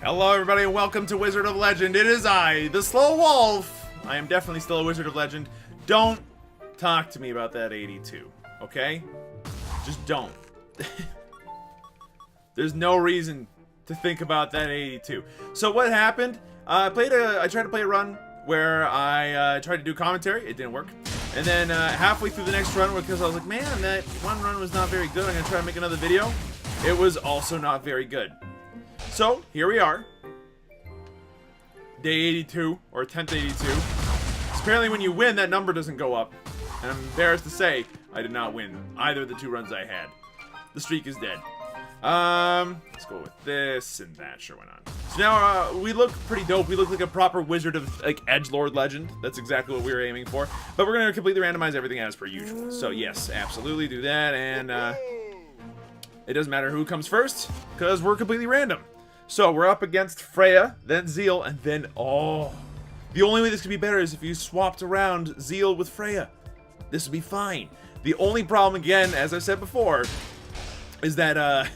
Hello everybody and welcome to Wizard of Legend. It is I, the SlowWolf. I am definitely still a Wizard of Legend. Don't talk to me about that 82, okay? Just don't. There's no reason to think about that 82. So what happened? I tried to play a run where I tried to do commentary. It didn't work. And then halfway through the next run, because I was like, man, that one run was not very good. I'm gonna try to make another video. It was also not very good. So, here we are. Day 82, or attempt 82. So apparently when you win, that number doesn't go up. And I'm embarrassed to say, I did not win either of the two runs I had. The streak is dead. Let's go with this and that. Sure, why not? So now, we look pretty dope. We look like a proper Wizard of, like, Edgelord Legend. That's exactly what we were aiming for. But we're gonna completely randomize everything as per usual. So yes, absolutely do that, and, it doesn't matter who comes first, because we're completely random. So, we're up against Freya, then Zeal, and then, oh. The only way this could be better is if you swapped around Zeal with Freya. This would be fine. The only problem, again, as I said before, is that,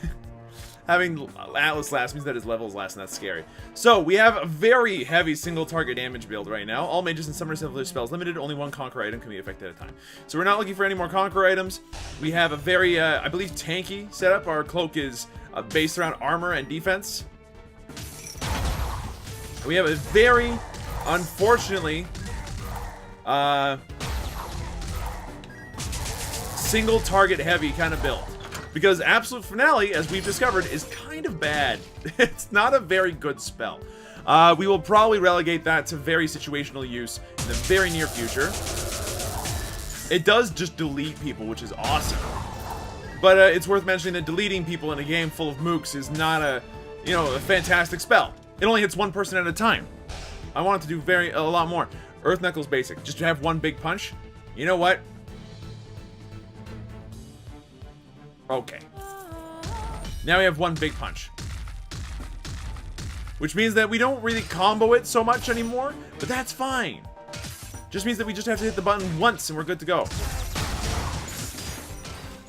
having Atlas last means that his level is last, and that's scary. So, we have a very heavy single target damage build right now. All mages and summoners have their spells limited. Only one Conquer item can be affected at a time. So, we're not looking for any more Conquer items. We have a very, I believe, tanky setup. Our cloak is based around armor and defense. We have a very, unfortunately, single target heavy kind of build. Because Absolute Finale, as we've discovered, is kind of bad. It's not a very good spell. We will probably relegate that to very situational use in the very near future. It does just delete people, which is awesome. But it's worth mentioning that deleting people in a game full of mooks is not a fantastic spell. It only hits one person at a time. I want it to do a lot more. Earth Knuckles basic, just to have one big punch. You know what? Okay. Now we have one big punch. Which means that we don't really combo it so much anymore, but that's fine. Just means that we just have to hit the button once and we're good to go.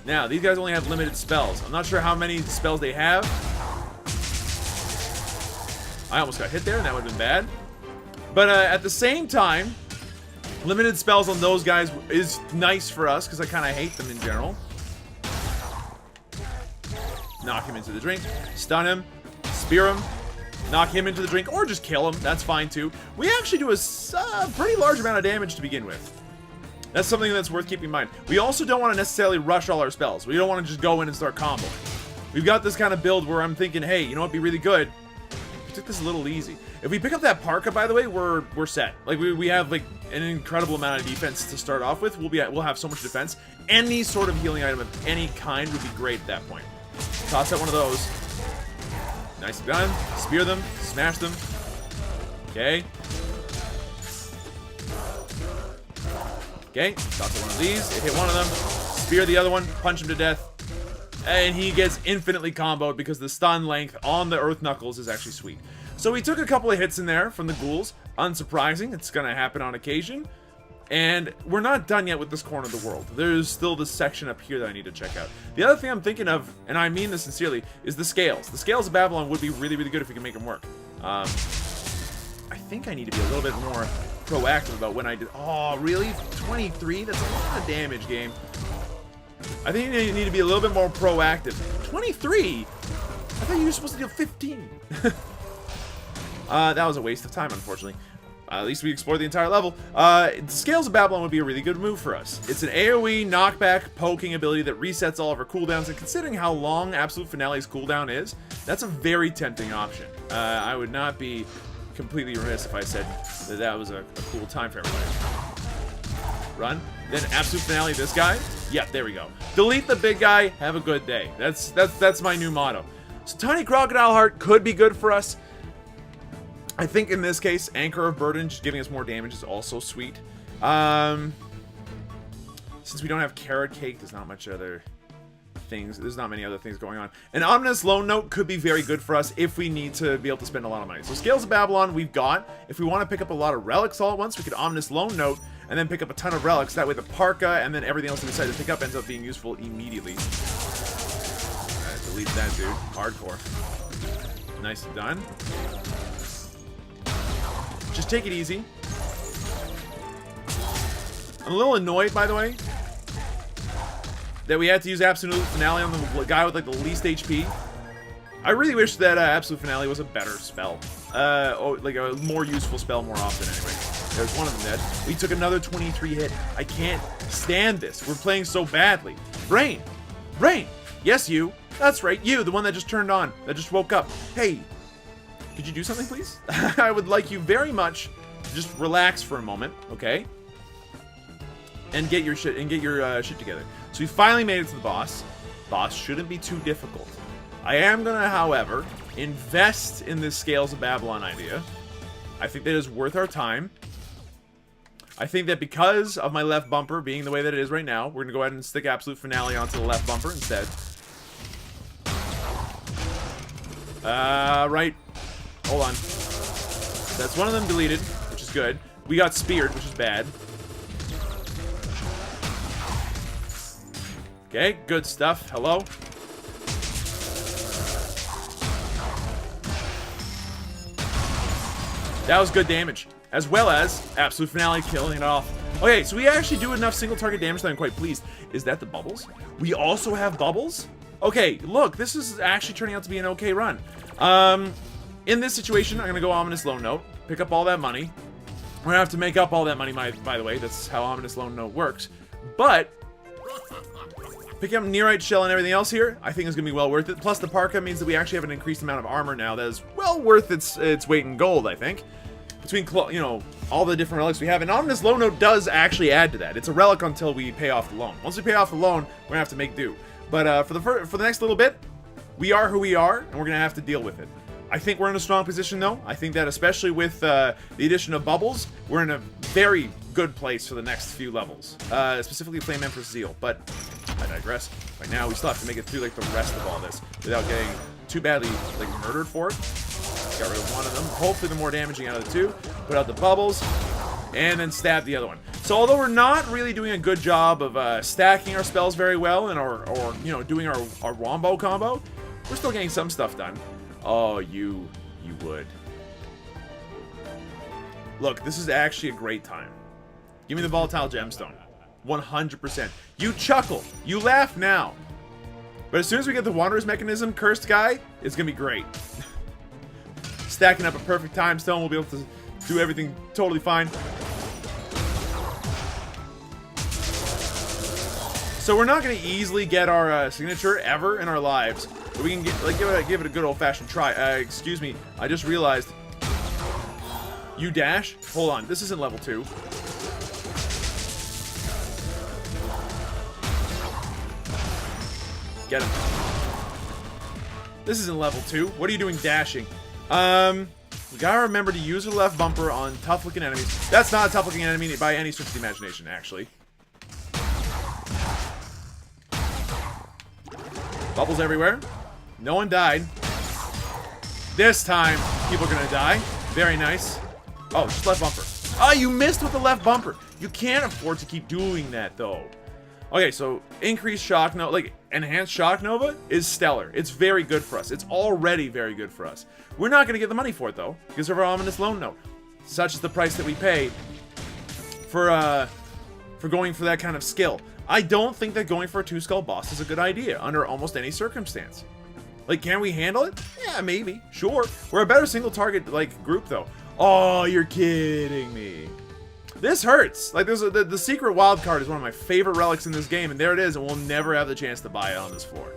Now, these guys only have limited spells. I'm not sure how many spells they have. I almost got hit there, and that would have been bad. But at the same time, limited spells on those guys is nice for us, because I kind of hate them in general. Knock him into the drink, stun him, spear him, knock him into the drink, or just kill him. That's fine, too. We actually do a pretty large amount of damage to begin with. That's something that's worth keeping in mind. We also don't want to necessarily rush all our spells. We don't want to just go in and start comboing. We've got this kind of build where I'm thinking, hey, you know what'd be really good? Took this a little easy. If we pick up that parka, by the way, we're set. Like we have like an incredible amount of defense to start off with. We'll have so much defense. Any sort of healing item of any kind would be great at that point. Toss out one of those. Nicely done. Spear them. Smash them. Okay. Okay. Toss out one of these. Hit one of them. Spear the other one. Punch him to death. And he gets infinitely comboed because the stun length on the Earth Knuckles is actually sweet. So we took a couple of hits in there from the ghouls. Unsurprising, it's gonna happen on occasion. And we're not done yet with this corner of the world. There's still this section up here that I need to check out. The other thing I'm thinking of, and I mean this sincerely, is the scales. The scales of Babylon would be really, really good if we can make them work. I think I need to be a little bit more proactive about when I did. Oh, really? 23? That's a lot of damage, game. I think you need to be a little bit more proactive. 23? I thought you were supposed to deal 15. That was a waste of time, unfortunately. At least we explored the entire level. Scales of Babylon would be a really good move for us. It's an AoE knockback poking ability that resets all of our cooldowns, and considering how long Absolute Finale's cooldown is, that's a very tempting option. I would not be completely remiss if I said that that was a cool time for everybody. Run. Then Absolute Finale this guy. Yeah, there we go. Delete the big guy. Have a good day. That's my new motto. So Tiny Crocodile Heart could be good for us. I think in this case, Anchor of Burden, just giving us more damage, is also sweet. Since we don't have Carrot Cake, there's not much other things. There's not many other things going on. An Ominous Lone Note could be very good for us if we need to be able to spend a lot of money. So Scales of Babylon, we've got. If we want to pick up a lot of relics all at once, we could Ominous Lone Note and then pick up a ton of relics. That way the parka and then everything else we decide to pick up ends up being useful immediately. Delete that dude. Hardcore. Nicely done. Just take it easy. I'm a little annoyed, by the way, that we had to use Absolute Finale on the guy with like the least HP. I really wish that Absolute Finale was a better spell. Like a more useful spell more often anyway. There's one of them dead. We took another 23 hit. I can't stand this. We're playing so badly. Rain! Rain! Yes, you. That's right, you, the one that just turned on, that just woke up. Hey, could you do something, please? I would like you very much to just relax for a moment, okay? And get your shit shit together. So we finally made it to the boss. Boss shouldn't be too difficult. I am gonna, however, invest in this Scales of Babylon idea. I think that is worth our time. I think that because of my left bumper being the way that it is right now, we're gonna go ahead and stick Absolute Finale onto the left bumper instead. Right. Hold on. That's one of them deleted, which is good. We got speared, which is bad. Okay, good stuff. Hello. That was good damage, as well as Absolute Finale killing it off. Okay, so we actually do enough single target damage that I'm quite pleased. Is that the bubbles? We also have bubbles? Okay, look, this is actually turning out to be an okay run. In this situation, I'm gonna go Ominous Lone Note, pick up all that money. We're gonna have to make up all that money, by the way. That's how Ominous Lone Note works. But picking up Nearite Shell and everything else here, I think is going to be well worth it. Plus, the Parka means that we actually have an increased amount of armor now that is well worth its weight in gold, I think. Between, you know, all the different relics we have. And Ominous Lone Note does actually add to that. It's a relic until we pay off the loan. Once we pay off the loan, we're going to have to make do. But for the next little bit, we are who we are, and we're going to have to deal with it. I think we're in a strong position, though. I think that especially with the addition of bubbles, we're in a very good place for the next few levels. Specifically Flame Empress Zeal, but I digress. Right now, we still have to make it through like the rest of all this without getting too badly like murdered for it. Got rid of one of them. Hopefully, the more damaging out of the two. Put out the bubbles, and then stab the other one. So, although we're not really doing a good job of stacking our spells very well and or you know doing our wombo combo, we're still getting some stuff done. Oh, you would. Look, this is actually a great time. Give me the volatile gemstone. 100%. You chuckle. You laugh now. But as soon as we get the Wanderer's Mechanism cursed guy, it's going to be great. Stacking up a perfect time stone, we'll be able to do everything totally fine. So we're not going to easily get our signature ever in our lives. But we can get, like, give it a good old-fashioned try. Excuse me. I just realized. You dash? Hold on. This isn't level 2. Get him. This isn't level 2. What are you doing dashing? We gotta remember to use the left bumper on tough-looking enemies. That's not a tough-looking enemy by any stretch of the imagination, actually. Bubbles everywhere. No one died. This time, people are gonna die. Very nice. Oh, just left bumper. Oh, you missed with the left bumper. You can't afford to keep doing that, though. Okay, so increased shock nova, like enhanced shock nova is stellar. It's very good for us. It's already very good for us. We're not going to get the money for it though, because of our Ominous Lone Note. Such is the price that we pay for going for that kind of skill. I don't think that going for a 2-skull boss is a good idea under almost any circumstance. Like, can we handle it? Yeah, maybe. Sure. We're a better single target like group though. Oh, you're kidding me. This hurts. Like, there's the secret wild card is one of my favorite relics in this game, and there it is, and we'll never have the chance to buy it on this floor.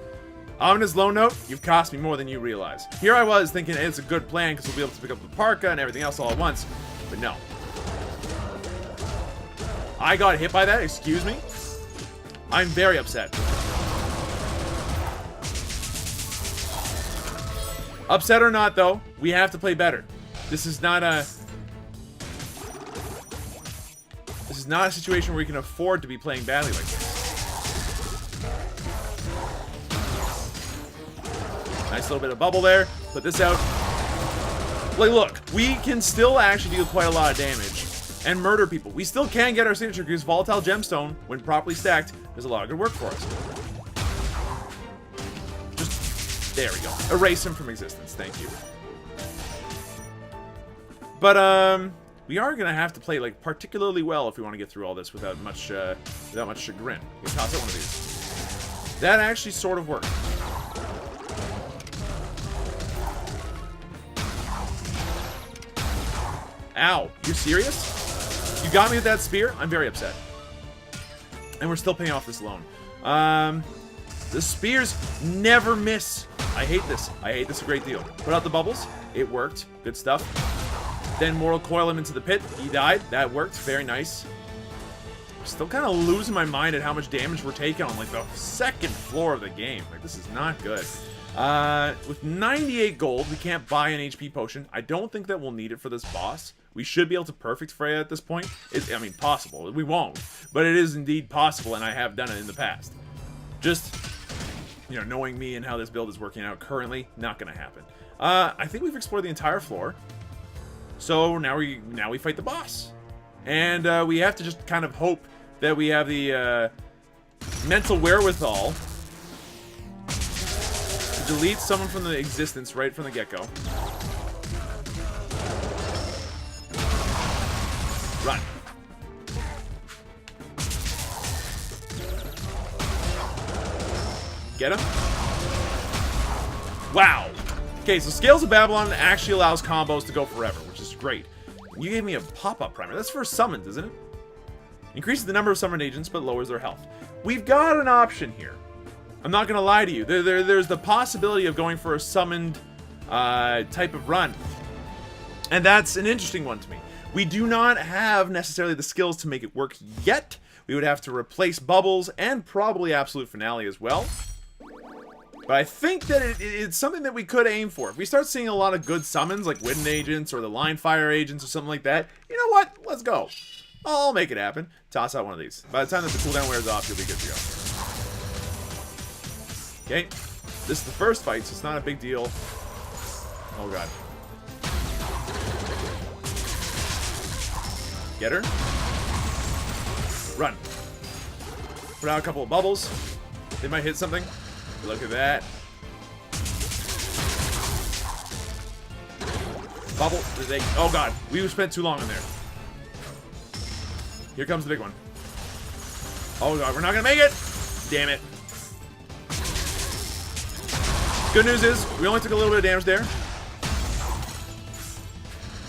Ominous Lone Note, you've cost me more than you realize. Here I was thinking it's a good plan because we'll be able to pick up the Parka and everything else all at once, but no. I got hit by that, excuse me? I'm very upset. Upset or not, though, we have to play better. This is not a situation where we can afford to be playing badly like this. Nice little bit of bubble there. Put this out. Like, look, we can still actually do quite a lot of damage and murder people. We still can get our signature because Volatile Gemstone, when properly stacked, does a lot of good work for us. Just, there we go. Erase him from existence. Thank you. But, we are going to have to play, like, particularly well if we want to get through all this without much chagrin. You can toss out one of these. That actually sort of worked. Ow. You serious? You got me with that spear? I'm very upset. And we're still paying off this loan. The spears never miss. I hate this. I hate this a great deal. Put out the bubbles. It worked. Good stuff. Then Mortal Coil him into the pit. He died. That worked. Very nice. Still kind of losing my mind at how much damage we're taking on, like, the second floor of the game. Like, this is not good. With 98 gold, we can't buy an HP potion. I don't think that we'll need it for this boss. We should be able to perfect Freya at this point. I mean, possible. We won't. But it is indeed possible, and I have done it in the past. Just, you know, knowing me and how this build is working out currently, not going to happen. I think we've explored the entire floor. So now we fight the boss. And we have to just kind of hope that we have the mental wherewithal to delete someone from the existence right from the get-go. Run. Get him. Wow. Okay, so Scales of Babylon actually allows combos to go forever, which is great. You gave me a pop-up primer. That's for summons, isn't it? Increases the number of summoned agents, but lowers their health. We've got an option here. I'm not going to lie to you. There's the possibility of going for a summoned type of run. And that's an interesting one to me. We do not have necessarily the skills to make it work yet. We would have to replace Bubbles and probably Absolute Finale as well. But I think that it's something that we could aim for. If we start seeing a lot of good summons, like Wind Agents or the Line Fire Agents or something like that, you know what? Let's go. I'll make it happen. Toss out one of these. By the time that the cooldown wears off, you'll be good to go. Okay. This is the first fight, so it's not a big deal. Oh, God. Get her. Run. Put out a couple of bubbles. They might hit something. Look at that. Bubble. Oh, God. We spent too long in there. Here comes the big one. Oh, God. We're not going to make it. Damn it. Good news is, we only took a little bit of damage there.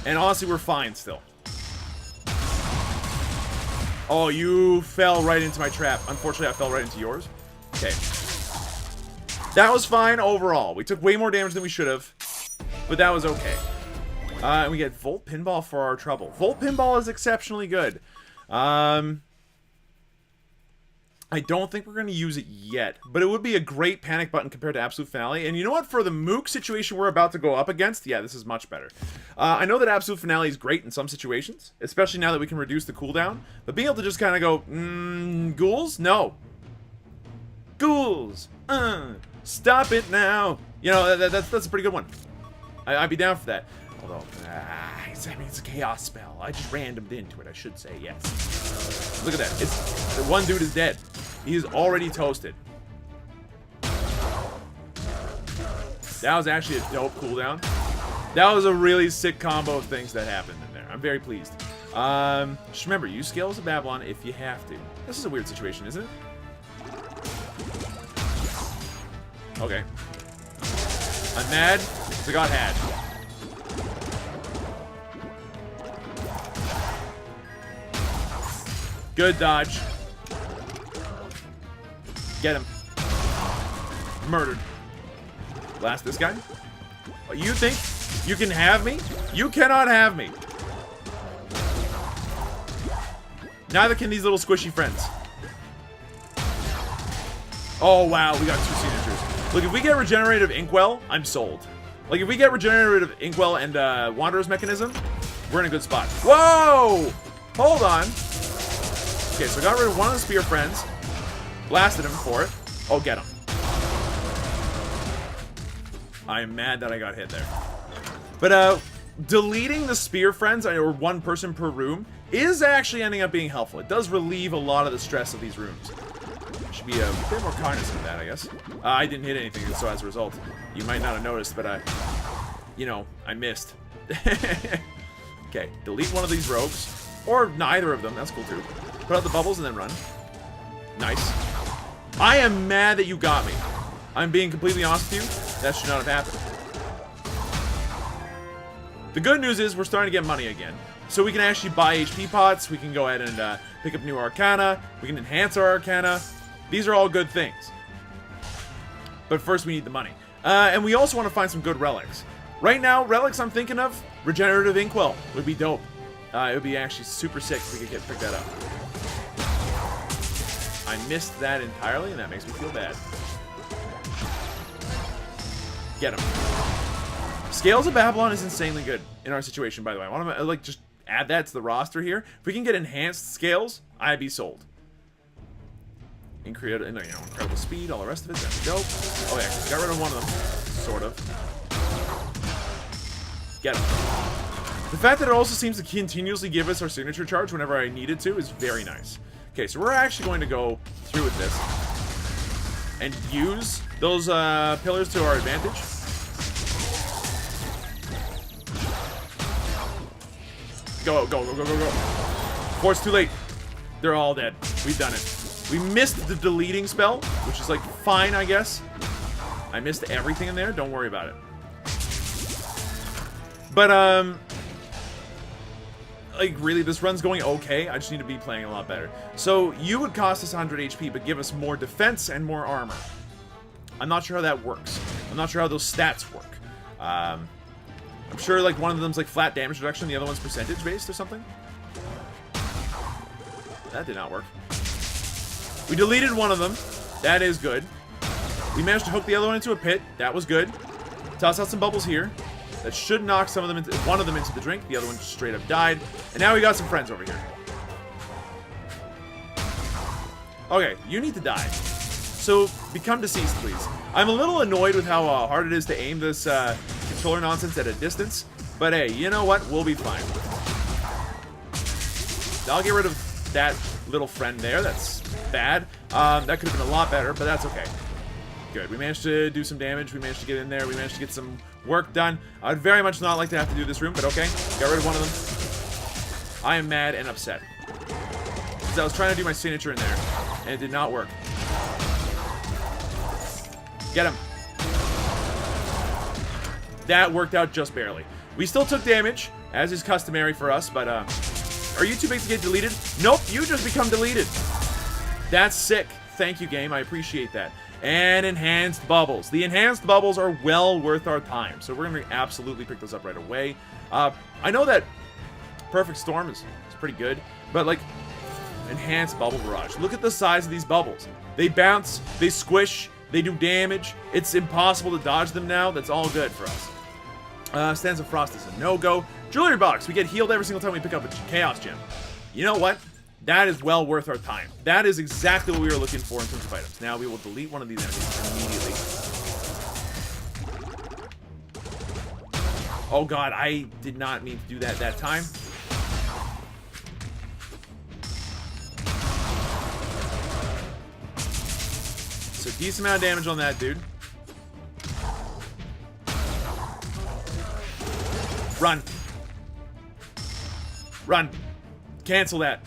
And honestly, we're fine still. Oh, you fell right into my trap. Unfortunately, I fell right into yours. Okay. That was fine overall. We took way more damage than we should have, but that was okay. And we get Volt Pinball for our trouble. Volt Pinball is exceptionally good. I don't think we're going to use it yet, but it would be a great panic button compared to Absolute Finale. And you know what? For the Mook situation we're about to go up against, yeah, this is much better. I know that Absolute Finale is great in some situations, especially now that we can reduce the cooldown. But being able to just kind of go, ghouls? No. Ghouls. Stop it now. You know, that's a pretty good one. I'd be down for that. Although, I mean, it's a chaos spell. I just randomed into it, I should say, yes. Look at that. The one dude is dead. He is already toasted. That was actually a dope cooldown. That was a really sick combo of things that happened in there. I'm very pleased. Just remember, use Scales of Babylon if you have to. This is a weird situation, isn't it? Okay. I'm mad because I got had. Good dodge. Get him. Murdered. Blast this guy. You think you can have me? You cannot have me. Neither can these little squishy friends. Oh, wow. We got 2 signatures. Look, if we get Regenerative Inkwell, I'm sold. Like, if we get Regenerative Inkwell and Wanderer's Mechanism, we're in a good spot. Whoa! Hold on. Okay, so I got rid of one of the spear friends. Blasted him for it. Oh, get him. I am mad that I got hit there. But, deleting the spear friends, or one person per room, is actually ending up being helpful. It does relieve a lot of the stress of these rooms. Should be a bit more cognizant of that, I guess. I didn't hit anything, so as a result, you might not have noticed, but you know, I missed. Okay, Okay, delete one of these rogues. Or neither of them. That's cool, too. Put out the bubbles and then run. Nice. I am mad that you got me. I'm being completely honest with you. That should not have happened. The good news is we're starting to get money again. So we can actually buy HP pots. We can go ahead and pick up new Arcana. We can enhance our Arcana. These are all good things. But first we need the money. And we also want to find some good relics. Right now, relics I'm thinking of, regenerative inkwell would be dope. It would be actually super sick if we could pick that up. I missed that entirely, and that makes me feel bad. Get him. Scales of Babylon is insanely good in our situation, by the way. I want to like just add that to the roster here. If we can get enhanced scales, I'd be sold. Incredible, incredible speed, all the rest of it. That's dope. Oh yeah, got rid of one of them, sort of. Get him. The fact that it also seems to continuously give us our signature charge whenever I need it to is very nice. Okay, so we're actually going to go through with this and use those pillars to our advantage. Go, go, go, go, go, go. Of course, too late. They're all dead. We've done it. We missed the deleting spell, which is like fine, I guess. I missed everything in there. Don't worry about it. But, like, really, this run's going okay. I just need to be playing a lot better. So, you would cost us 100 HP, but give us more defense and more armor. I'm not sure how that works. I'm not sure how those stats work. I'm sure, like, one of them's, like, flat damage reduction, the other one's percentage-based or something. That did not work. We deleted one of them. That is good. We managed to hook the other one into a pit. That was good. Toss out some bubbles here. That should knock some of them into, one of them into the drink. The other one just straight up died. And now we got some friends over here. Okay, you need to die. So, become deceased, please. I'm a little annoyed with how hard it is to aim this controller nonsense at a distance. But hey, you know what? We'll be fine. I'll get rid of that little friend there. That's bad. That could have been a lot better, but that's okay. Good. We managed to do some damage. We managed to get in there. We managed to get some work done. I'd very much not like to have to do this room, but okay. Got rid of one of them. I am mad and upset. Because I was trying to do my signature in there, and it did not work. Get him. That worked out just barely. We still took damage, as is customary for us, but, are you too big to get deleted? Nope, you just become deleted. That's sick. Thank you, game. I appreciate that. And enhanced bubbles. The enhanced bubbles are well worth our time, so we're going to absolutely pick those up right away. I know that Perfect Storm is pretty good, but, like, enhanced bubble barrage. Look at the size of these bubbles. They bounce, they squish, they do damage. It's impossible to dodge them now. That's all good for us. Stands of Frost is a no-go. Jewelry box. We get healed every single time we pick up a Chaos Gem. You know what? That is well worth our time. That is exactly what we were looking for in terms of items. Now we will delete one of these enemies immediately. Oh god, I did not mean to do that time. So decent amount of damage on that dude. Run. Run. Cancel that.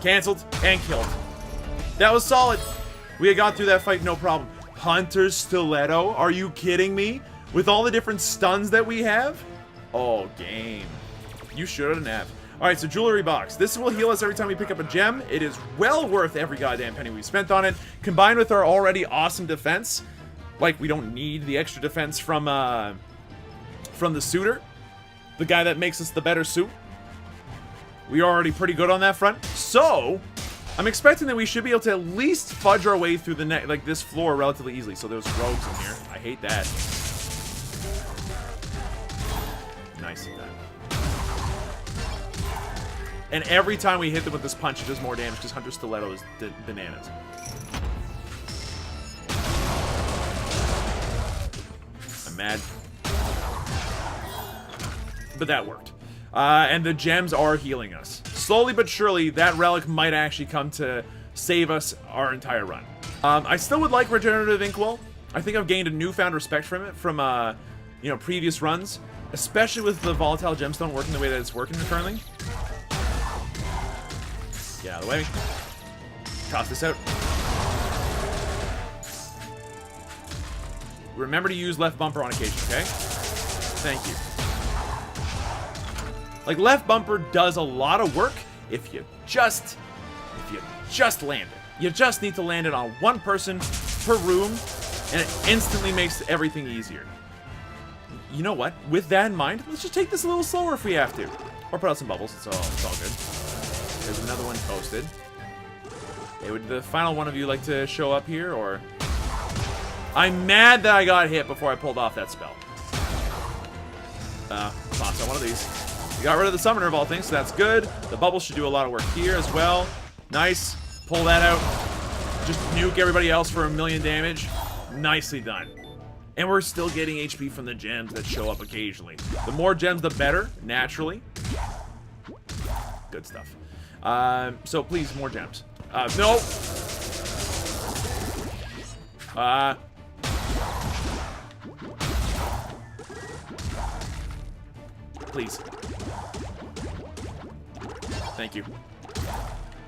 Cancelled and killed. That was solid. We had got through that fight no problem. Hunter's Stiletto? Are you kidding me? With all the different stuns that we have? Oh, game. You shouldn't have. Alright, so jewelry box. This will heal us every time we pick up a gem. It is well worth every goddamn penny we spent on it. Combined with our already awesome defense. Like, we don't need the extra defense from the suitor. The guy that makes us the better suit. We are already pretty good on that front. So, I'm expecting that we should be able to at least fudge our way through the this floor relatively easily. So there's rogues in here. I hate that. Nice. And every time we hit them with this punch, it does more damage because Hunter's Stiletto is bananas. I'm mad. But that worked. And the gems are healing us. Slowly but surely, that relic might actually come to save us our entire run. I still would like regenerative inkwell. I think I've gained a newfound respect from it from, you know, previous runs. Especially with the volatile gemstone working the way that it's working currently. Get out of the way. Toss this out. Remember to use left bumper on occasion, okay? Thank you. Like, left bumper does a lot of work if you just land it. You just need to land it on one person per room, and it instantly makes everything easier. You know what? With that in mind, let's just take this a little slower if we have to. Or put out some bubbles. It's all good. There's another one toasted. Okay, would the final one of you like to show up here, or... I'm mad that I got hit before I pulled off that spell. Toss out one of these. We got rid of the summoner of all things, so that's good. The bubbles should do a lot of work here as well. Nice. Pull that out. Just nuke everybody else for 1,000,000 damage. Nicely done. And we're still getting HP from the gems that show up occasionally. The more gems, the better, naturally. Good stuff. So please, more gems. No! Please. Thank you.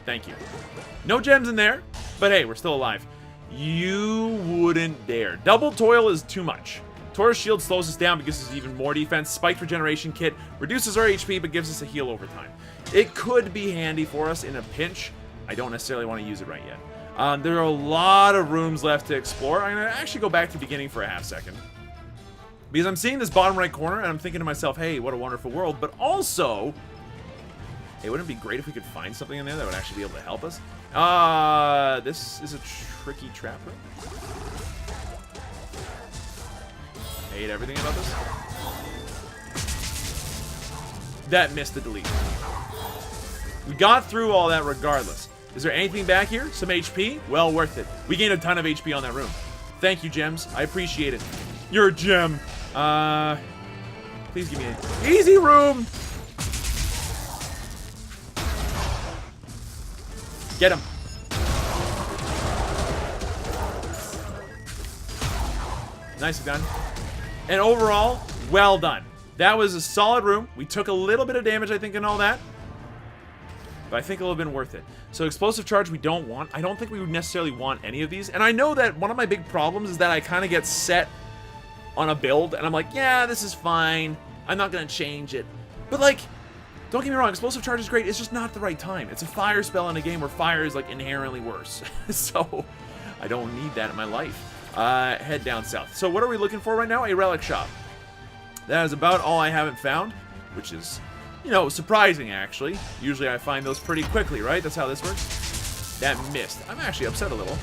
Thank you. No gems in there, but hey, we're still alive. You wouldn't dare. Double toil is too much. Taurus shield slows us down but gives us even more defense. Spike regeneration kit reduces our HP but gives us a heal over time. It could be handy for us in a pinch. I don't necessarily want to use it right yet. There are a lot of rooms left to explore. I'm going to actually go back to the beginning for a half second. Because I'm seeing this bottom right corner and I'm thinking to myself, hey, what a wonderful world. But also, hey, wouldn't it be great if we could find something in there that would actually be able to help us? This is a tricky trap room. I hate everything about this. That missed the delete. We got through all that regardless. Is there anything back here? Some HP? Well worth it. We gained a ton of HP on that room. Thank you, gems. I appreciate it. You're a gem. Please give me an easy room. Get him. Nicely done. And overall, well done. That was a solid room. We took a little bit of damage, I think, and all that. But I think it'll have been worth it. So explosive charge we don't want. I don't think we would necessarily want any of these. And I know that one of my big problems is that I kind of get set on a build. And I'm like, yeah, this is fine. I'm not going to change it. But like, don't get me wrong. Explosive charge is great. It's just not the right time. It's a fire spell in a game where fire is like inherently worse. So I don't need that in my life. Head down south. So what are we looking for right now? A relic shop. That is about all I haven't found, which is, you know, surprising, actually. Usually I find those pretty quickly, right? That's how this works. That missed. I'm actually upset a little.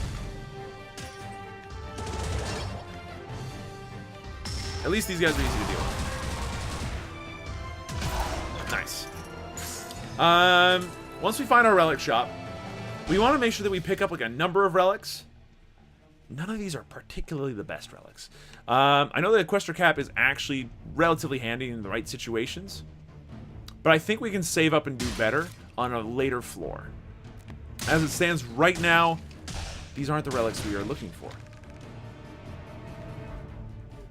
At least these guys are easy to deal with. Nice. Once we find our relic shop, we want to make sure that we pick up, like, a number of relics. None of these are particularly the best relics. I know the Equestria Cap is actually relatively handy in the right situations. But I think we can save up and do better on a later floor. As it stands right now, these aren't the relics we are looking for.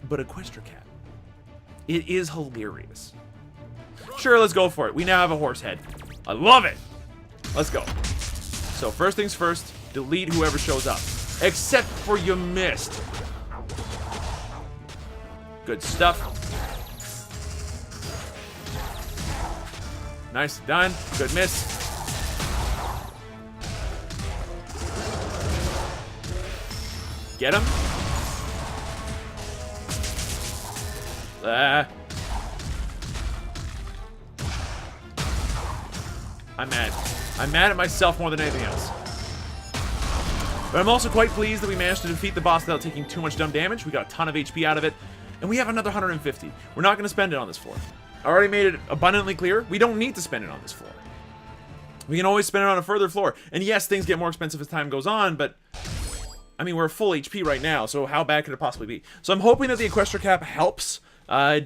But Equestria Cap. It is hilarious. Sure, let's go for it. We now have a horse head. I love it! Let's go. So first things first, delete whoever shows up. Except for you missed. Good stuff. Nice, done. Good miss. Get him. I'm mad. I'm mad at myself more than anything else. But I'm also quite pleased that we managed to defeat the boss without taking too much dumb damage. We got a ton of HP out of it. And we have another 150. We're not going to spend it on this floor. I already made it abundantly clear. We don't need to spend it on this floor. We can always spend it on a further floor. And yes, things get more expensive as time goes on, but I mean, we're full HP right now, so how bad could it possibly be? So I'm hoping that the Equestria Cap helps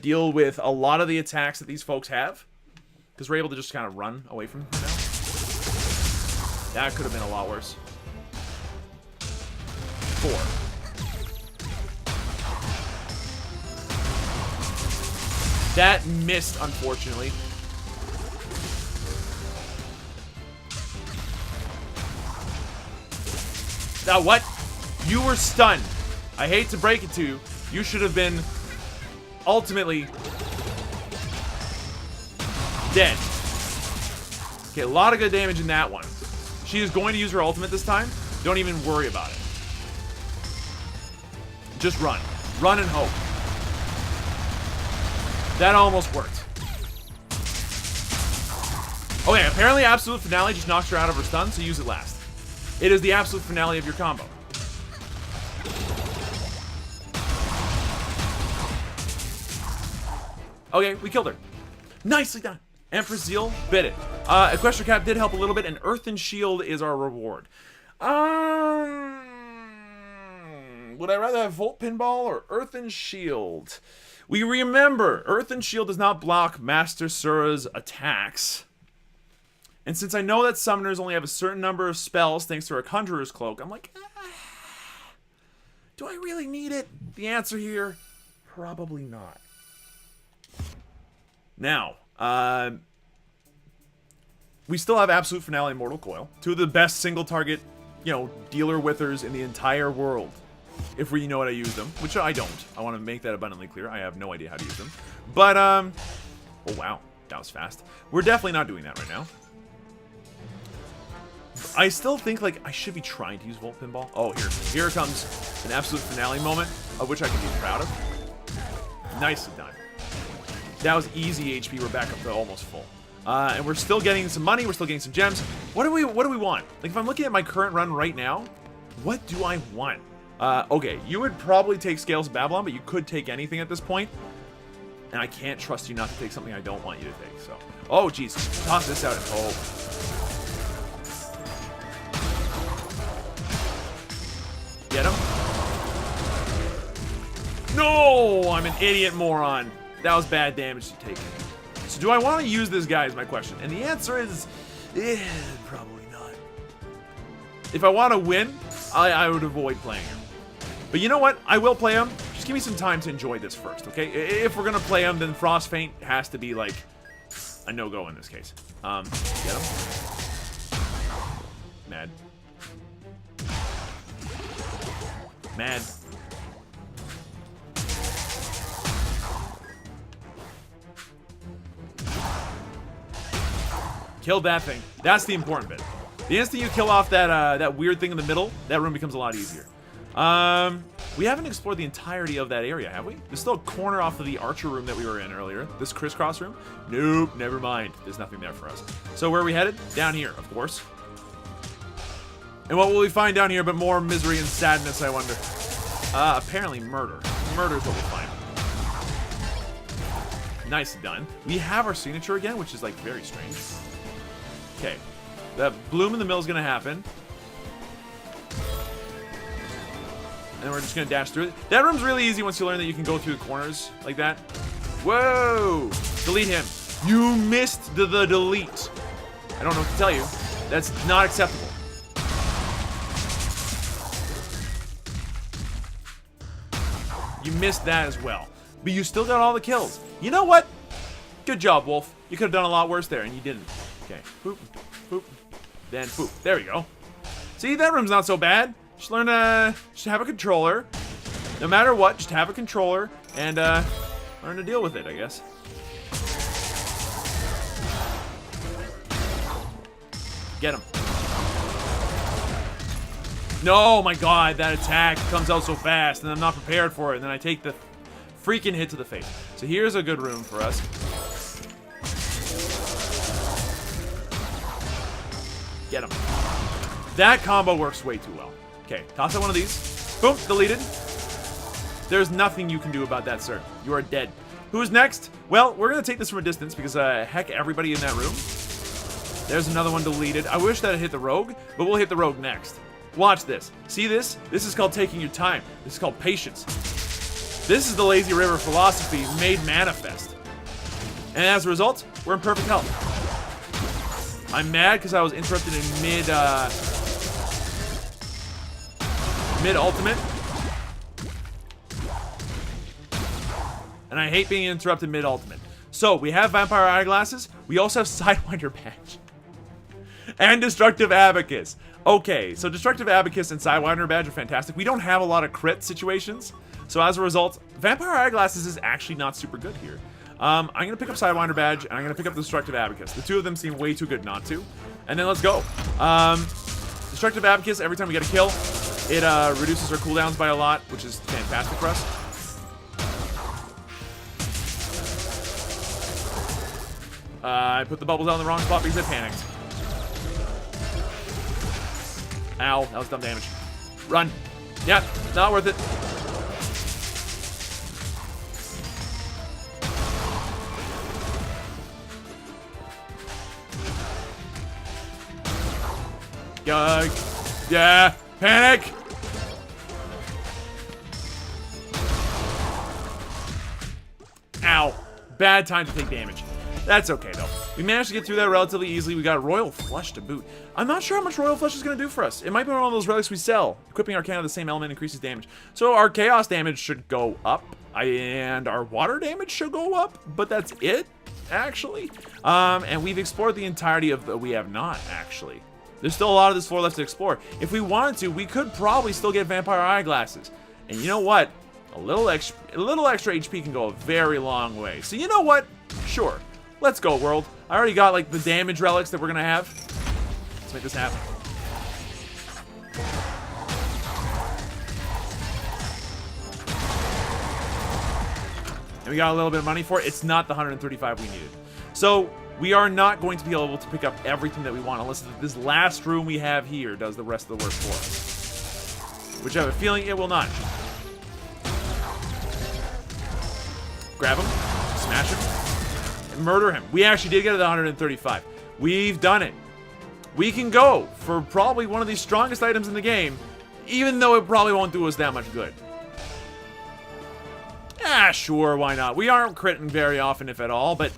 deal with a lot of the attacks that these folks have. Because we're able to just kind of run away from them now. That could have been a lot worse. 4. That missed, unfortunately. Now what? You were stunned. I hate to break it to you. You should have been ultimately dead. Okay, a lot of good damage in that one. She is going to use her ultimate this time. Don't even worry about it. Just run. Run and hope. That almost worked. Okay, apparently Absolute Finale just knocks her out of her stun, so use it last. It is the absolute finale of your combo. Okay, we killed her. Nicely done. Empress Zeal bit it. Equestria Cap did help a little bit, and Earthen Shield is our reward. Would I rather have Volt Pinball or Earthen Shield? We remember, Earthen Shield does not block Master Sura's attacks. And since I know that summoners only have a certain number of spells thanks to our Conjurer's Cloak, I'm like, do I really need it? The answer here, probably not. Now, we still have Absolute Finale and Mortal Coil. Two of the best single target, dealer withers in the entire world. If we know how to use them, which I don't. I want to make that abundantly clear. I have no idea how to use them. But, oh wow, that was fast. We're definitely not doing that right now. I still think, I should be trying to use Volt Pinball. Oh, here comes an Absolute Finale moment, of which I can be proud of. Nicely done. That was easy HP. We're back up to almost full. And we're still getting some money. We're still getting some gems. What do we want? If I'm looking at my current run right now, what do I want? Okay, you would probably take Scales of Babylon, but you could take anything at this point. And I can't trust you not to take something I don't want you to take, so. Oh, jeez. Toss this out and hope. Get him. No! I'm an idiot moron. That was bad damage to take. So do I want to use this guy is my question. And the answer is, probably not. If I want to win, I would avoid playing him. But you know what? I will play him. Just give me some time to enjoy this first, okay? If we're going to play him, then Frost Feint has to be, a no-go in this case. Get him. Mad. Mad. Killed that thing. That's the important bit. The instant you kill off that weird thing in the middle, that room becomes a lot easier. We haven't explored the entirety of that area, have we? There's still a corner off of the archer room that we were in earlier. This crisscross room? Nope, never mind. There's nothing there for us. So where are we headed? Down here, of course. And what will we find down here but more misery and sadness, I wonder? Apparently murder. Murder is what we'll find. Nicely done. We have our signature again, which is, very strange. Okay. That bloom in the mill is going to happen. And we're just going to dash through it. That room's really easy once you learn that you can go through the corners like that. Whoa! Delete him. You missed the delete. I don't know what to tell you. That's not acceptable. You missed that as well. But you still got all the kills. You know what? Good job, Wolf. You could have done a lot worse there, and you didn't. Okay. Boop. Boop. Then boop. There we go. See, that room's not so bad. Just learn to just have a controller. No matter what, just have a controller and learn to deal with it, I guess. Get him. No, my God, that attack comes out so fast, and I'm not prepared for it, and then I take the freaking hit to the face. So here's a good room for us. Get him. That combo works way too well. Okay, toss out one of these. Boom, deleted. There's nothing you can do about that, sir. You are dead. Who's next? Well, we're going to take this from a distance because, heck, everybody in that room. There's another one deleted. I wish that had hit the rogue, but we'll hit the rogue next. Watch this. See this? This is called taking your time. This is called patience. This is the Lazy River philosophy made manifest. And as a result, we're in perfect health. I'm mad because I was interrupted in mid-ultimate. And I hate being interrupted mid-ultimate. So, we have Vampire Eyeglasses. We also have Sidewinder Badge. And Destructive Abacus. Okay, so Destructive Abacus and Sidewinder Badge are fantastic. We don't have a lot of crit situations. So as a result, Vampire Eyeglasses is actually not super good here. I'm going to pick up Sidewinder Badge, and I'm going to pick up the Destructive Abacus. The two of them seem way too good not to. And then let's go. Destructive Abacus, every time we get a kill, it reduces our cooldowns by a lot, which is fantastic for us. I put the bubbles out in the wrong spot because I panicked. Ow, that was dumb damage. Run. Yep, not worth it. Yeah, panic. Ow, bad time to take damage. That's okay, though. We managed to get through that relatively easily. We got Royal Flush to boot. I'm not sure how much Royal Flush is going to do for us. It might be one of those relics we sell. Equipping Arcana of the same element increases damage. So our Chaos damage should go up, and our Water damage should go up, but that's it, actually. And we've explored the entirety of the... We have not, actually. There's still a lot of this floor left to explore. If we wanted to, we could probably still get Vampire Eyeglasses. And you know what? A little extra HP can go a very long way. So you know what? Sure. Let's go, world. I already got, like, the damage relics that we're gonna have. Let's make this happen. And we got a little bit of money for it. It's not the 135 we needed. So, we are not going to be able to pick up everything that we want unless this last room we have here does the rest of the work for us. Which I have a feeling it will not. Grab him. Smash him. Murder him. We actually did get to the 135. We've done it. We can go for probably one of the strongest items in the game, even though it probably won't do us that much good. Ah, sure, why not? We aren't critting very often, if at all, but,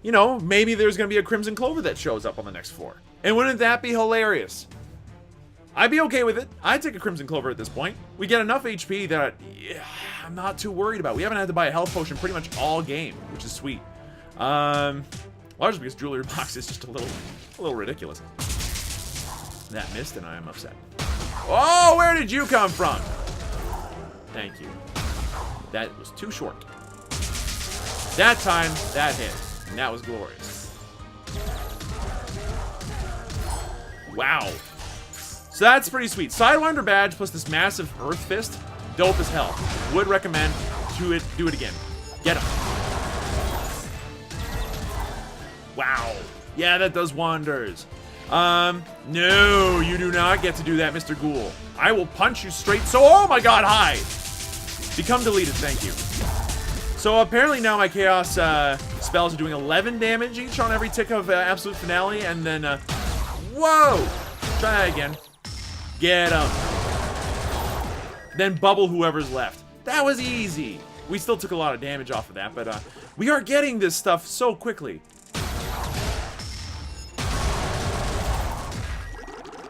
you know, maybe there's going to be a Crimson Clover that shows up on the next floor. And wouldn't that be hilarious? I'd be okay with it. I'd take a Crimson Clover at this point. We get enough HP that I'm not too worried about. We haven't had to buy a health potion pretty much all game, which is sweet. Largely because Jewelry Box is just a little ridiculous. That missed, and I am upset. Oh, where did you come from? Thank you. That was too short. That time, that hit, and that was glorious. Wow. So that's pretty sweet. Sidewinder Badge plus this massive Earth Fist, dope as hell. Would recommend do it again. Get him. Wow. Yeah, that does wonders. No, you do not get to do that, Mr. Ghoul. I will punch you straight. So, oh my god, hi. Become deleted, thank you. So apparently now my Chaos spells are doing 11 damage each on every tick of Absolute Finale, and then, whoa! Try that again. Get him. Then bubble whoever's left. That was easy. We still took a lot of damage off of that, but we are getting this stuff so quickly.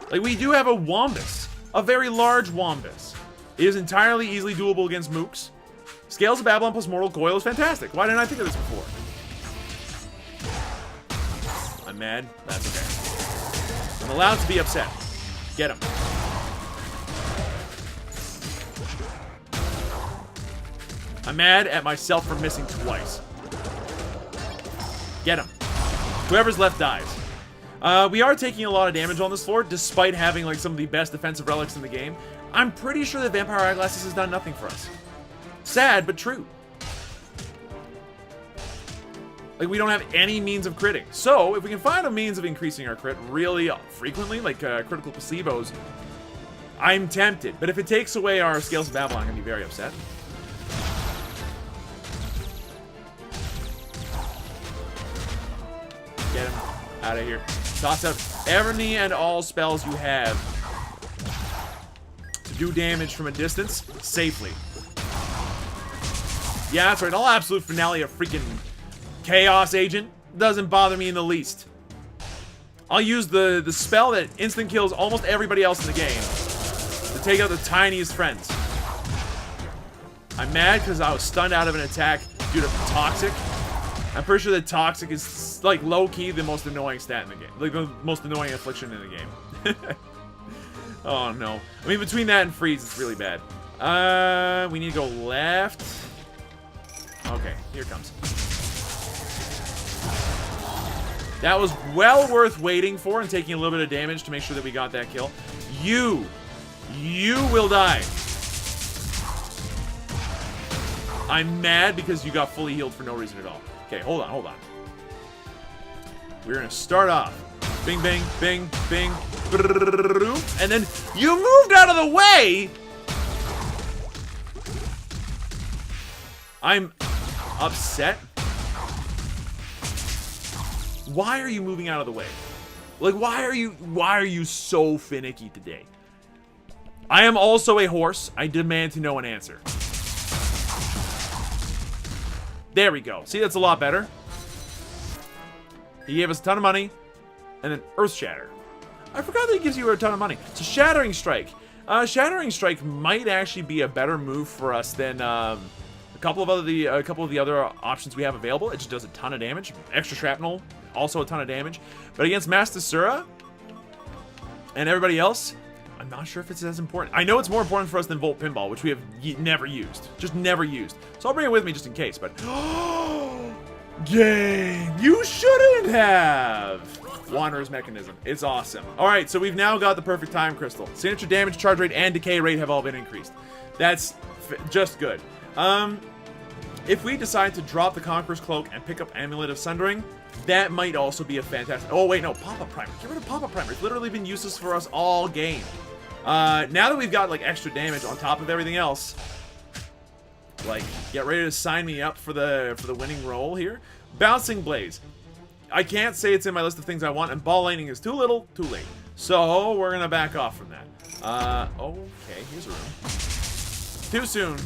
Like, we do have a Wombus. A very large Wombus. It is entirely easily doable against Mooks. Scales of Babylon plus Mortal Coil is fantastic. Why didn't I think of this before? I'm mad. That's okay. I'm allowed to be upset. Get him. I'm mad at myself for missing twice. Get him. Whoever's left dies. We are taking a lot of damage on this floor, despite having like some of the best defensive relics in the game. I'm pretty sure that Vampire Eyeglasses has done nothing for us. Sad, but true. Like, we don't have any means of critting. So, if we can find a means of increasing our crit really frequently, like critical placebos, I'm tempted. But if it takes away our Scales of Babylon, I'm going to be very upset. Get him out of here. Toss out any and all spells you have to do damage from a distance safely. Yeah, that's right. I'll Absolute Finale a freaking Chaos Agent. Doesn't bother me in the least. I'll use the spell that instant kills almost everybody else in the game to take out the tiniest friends. I'm mad because I was stunned out of an attack due to toxic. I'm pretty sure that toxic is like low-key the most annoying stat in the game. Like the most annoying affliction in the game. Oh no. I mean, between that and freeze, it's really bad. We need to go left. Okay, here it comes. That was well worth waiting for and taking a little bit of damage to make sure that we got that kill. You will die. I'm mad because you got fully healed for no reason at all. Okay, hold on. We're gonna start off. Bing, bing, bing, bing. And then you moved out of the way. I'm upset. Why are you moving out of the way? Like, why are you so finicky today? I am also a horse. I demand to know an answer. There we go. See, that's a lot better. He gave us a ton of money, and then Earth Shatter. I forgot that he gives you a ton of money. So Shattering Strike. Shattering Strike might actually be a better move for us than a couple of the other options we have available. It just does a ton of damage. Extra Shrapnel, also a ton of damage. But against Mastasura and everybody else, I'm not sure if it's as important. I know it's more important for us than Volt Pinball, which we have never used. Just never used. So I'll bring it with me just in case, but... Game! You shouldn't have! Wanderer's Mechanism. It's awesome. Alright, so we've now got the perfect time crystal. Signature damage, charge rate, and decay rate have all been increased. That's just good. If we decide to drop the Conqueror's Cloak and pick up Amulet of Sundering, that might also be a fantastic... Oh, wait, no. Pop-Up Primer. Get rid of Pop-Up Primer. It's literally been useless for us all game. Now that we've got, like, extra damage on top of everything else, like, get ready to sign me up for the winning role here. Bouncing Blaze. I can't say it's in my list of things I want, and Ball Lightning is too little, too late. So, we're gonna back off from that. Okay, here's a room. Too soon.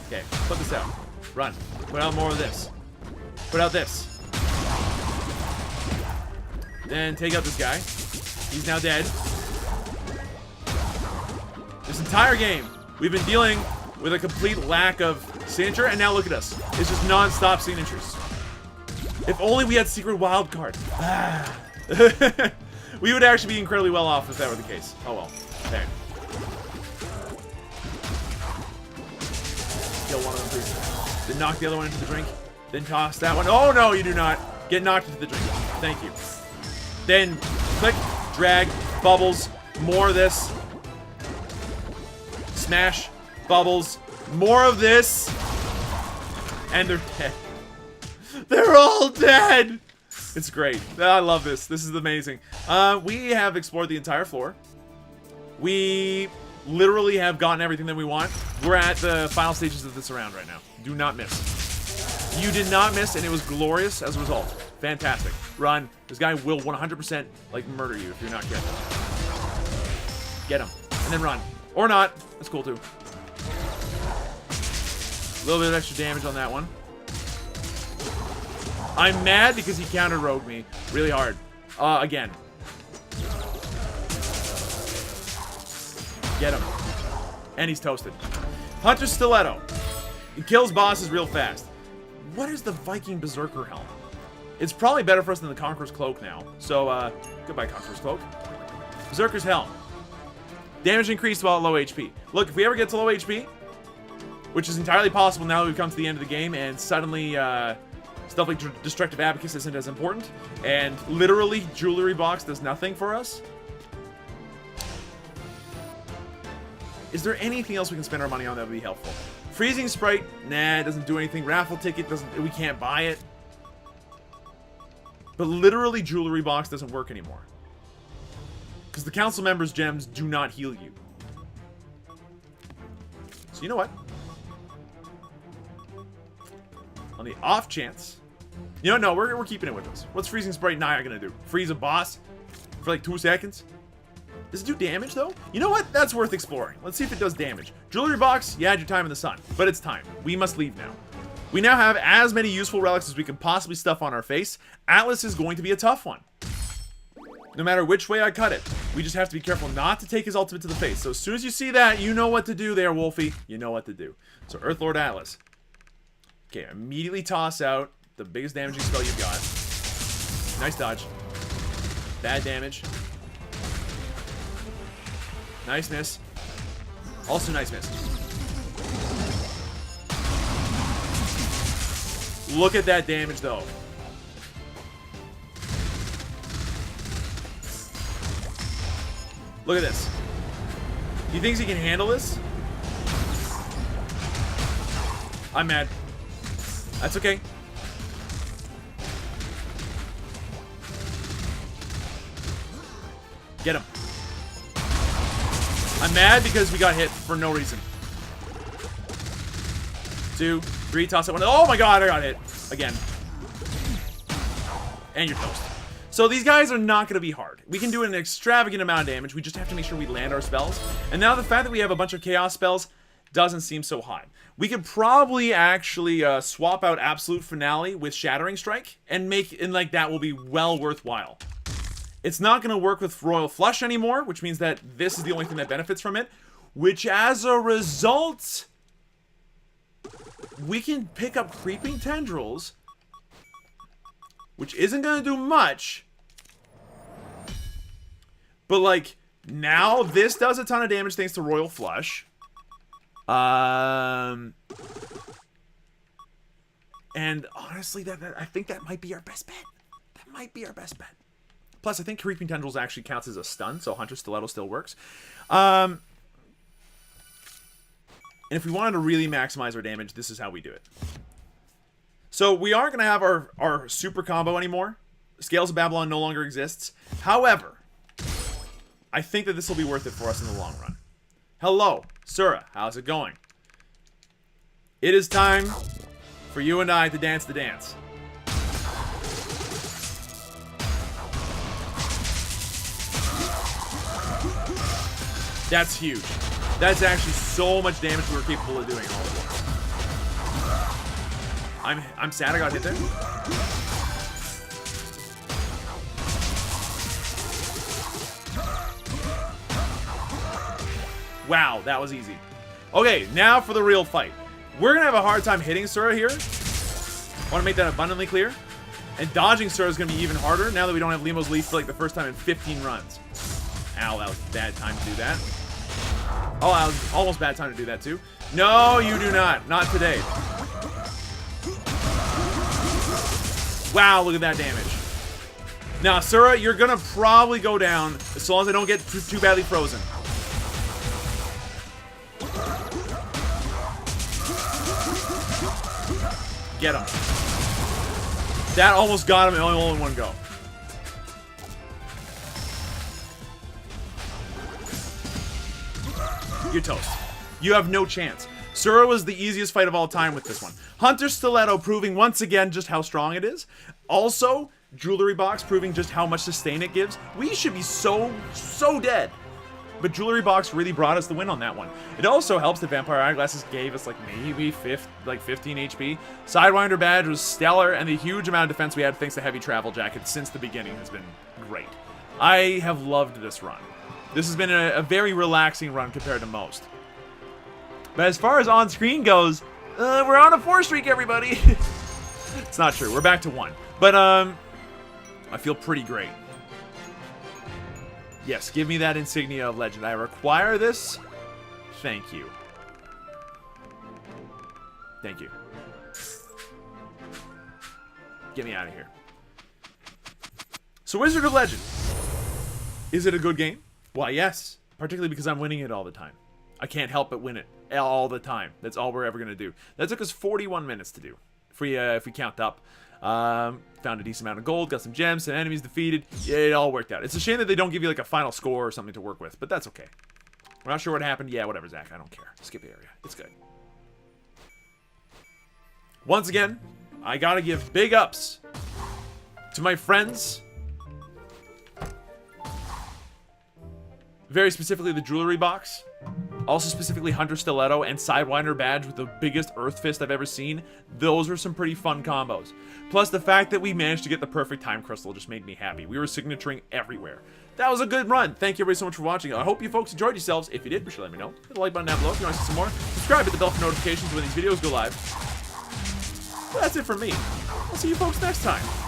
Okay, put this out. Run. Put out more of this. Put out this. Then take out this guy. He's now dead. This entire game, we've been dealing with a complete lack of signature, and now look at us. It's just non-stop signatures. If only we had secret wild card. We would actually be incredibly well off if that were the case. Oh well. Okay. Kill one of them, please. Then knock the other one into the drink. Then toss that one. Oh no, you do not. Get knocked into the drink. Thank you. Then click, drag, bubbles, more of this. Smash, bubbles, more of this. And they're dead. They're all dead! It's great. I love this. This is amazing. We have explored the entire floor. We literally have gotten everything that we want. We're at the final stages of this round right now. Do not miss. You did not miss, and it was glorious as a result. Fantastic. Run. This guy will 100% like murder you if you're not careful. Get him. And then run. Or not. That's cool too. A little bit of extra damage on that one. I'm mad because he counter-rogued me really hard. Again. Get him. And he's toasted. Hunter's Stiletto. It kills bosses real fast. What is the Viking Berserker Helm? It's probably better for us than the Conqueror's Cloak now. So, goodbye, Conqueror's Cloak. Berserker's Helm. Damage increased while at low HP. Look, if we ever get to low HP, which is entirely possible now that we've come to the end of the game, and suddenly, stuff like Destructive Abacus isn't as important, and literally Jewelry Box does nothing for us. Is there anything else we can spend our money on that would be helpful? Freezing Sprite, nah, it doesn't do anything. Raffle Ticket doesn't, we can't buy it. But literally Jewelry Box doesn't work anymore. Because the council members' gems do not heal you. So you know what? On the off chance... You know, no, we're keeping it with us. What's Freezing Sprite not gonna do? Freeze a boss for like 2 seconds? Does it do damage, though? You know what? That's worth exploring. Let's see if it does damage. Jewelry Box, you had your time in the sun. But it's time. We must leave now. We now have as many useful relics as we can possibly stuff on our face. Atlas is going to be a tough one. no matter which way I cut it. We just have to be careful not to take his ultimate to the face. So as soon as you see that, you know what to do there, Wolfie. You know what to do. So Earthlord Atlas. Okay, immediately toss out the biggest damaging spell you've got. Nice dodge. Bad damage. Nice miss. Also nice miss. Look at that damage, though. Look at this. He thinks he can handle this? I'm mad. That's okay. Get him. I'm mad because we got hit for no reason. 2, 3, toss it one. Oh my god, I got hit. Again. And you're toast. So these guys are not going to be hard. We can do an extravagant amount of damage. We just have to make sure we land our spells. And now the fact that we have a bunch of chaos spells doesn't seem so high. We could probably actually swap out Absolute Finale with Shattering Strike and like that will be well worthwhile. It's not going to work with Royal Flush anymore, which means that this is the only thing that benefits from it. Which, as a result, we can pick up Creeping Tendrils, which isn't going to do much. But, like, now this does a ton of damage thanks to Royal Flush. And honestly, I think that might be our best bet. That might be our best bet. Plus, I think Creeping Tendrils actually counts as a stun, so Hunter Stiletto still works. And if we wanted to really maximize our damage, this is how we do it. So we aren't going to have our super combo anymore. Scales of Babylon no longer exists. However, I think that this will be worth it for us in the long run. Hello, Sura. How's it going? It is time for you and I to dance the dance. That's huge. That's actually so much damage we were capable of doing all at once. I'm sad I got hit there. Wow, that was easy. Okay, now for the real fight. We're gonna have a hard time hitting Sura here. I want to make that abundantly clear. And dodging Sura is gonna be even harder now that we don't have Limo's Leaf for like the first time in 15 runs. Ow, that was a bad time to do that. Oh, that was almost bad time to do that too. No, you do not. Not today. Wow, look at that damage. Now, Sura, you're gonna probably go down as long as I don't get too badly frozen. Get him. That almost got him all in one go. You're toast. You have no chance. Sura was the easiest fight of all time with this one. Hunter Stiletto proving once again just how strong it is. Also, Jewelry Box proving just how much sustain it gives. We should be so dead. But Jewelry Box really brought us the win on that one. It also helps that Vampire Eyeglasses gave us like maybe 15 HP. Sidewinder Badge was stellar, and the huge amount of defense we had thanks to Heavy Travel Jacket since the beginning has been great. I have loved this run. This has been a very relaxing run compared to most. But as far as on-screen goes, we're on a 4 streak, everybody. It's not true. We're back to 1. But, I feel pretty great. Yes, give me that insignia of legend. I require this. Thank you. Thank you. Get me out of here. So, Wizard of Legend. Is it a good game? Why, yes. Particularly because I'm winning it all the time. I can't help but win it all the time. That's all we're ever going to do. That took us 41 minutes to do. If we count up. Found a decent amount of gold, got some gems, some enemies defeated. Yeah, it all worked out. It's a shame that they don't give you like a final score or something to work with, but that's okay. We're not sure what happened. Yeah, whatever, Zach. I don't care. Skip the area. It's good. Once again, I gotta give big ups to my friends. Very specifically the Jewelry Box. Also specifically Hunter Stiletto and Sidewinder Badge with the biggest Earth Fist I've ever seen. Those were some pretty fun combos. Plus the fact that we managed to get the perfect time crystal just made me happy. We were signaturing everywhere. That was a good run. Thank you everybody so much for watching. I hope you folks enjoyed yourselves. If you did, be sure to let me know. Hit the like button down below if you want to see some more. Subscribe, hit the bell for notifications when these videos go live. But that's it for me. I'll see you folks next time.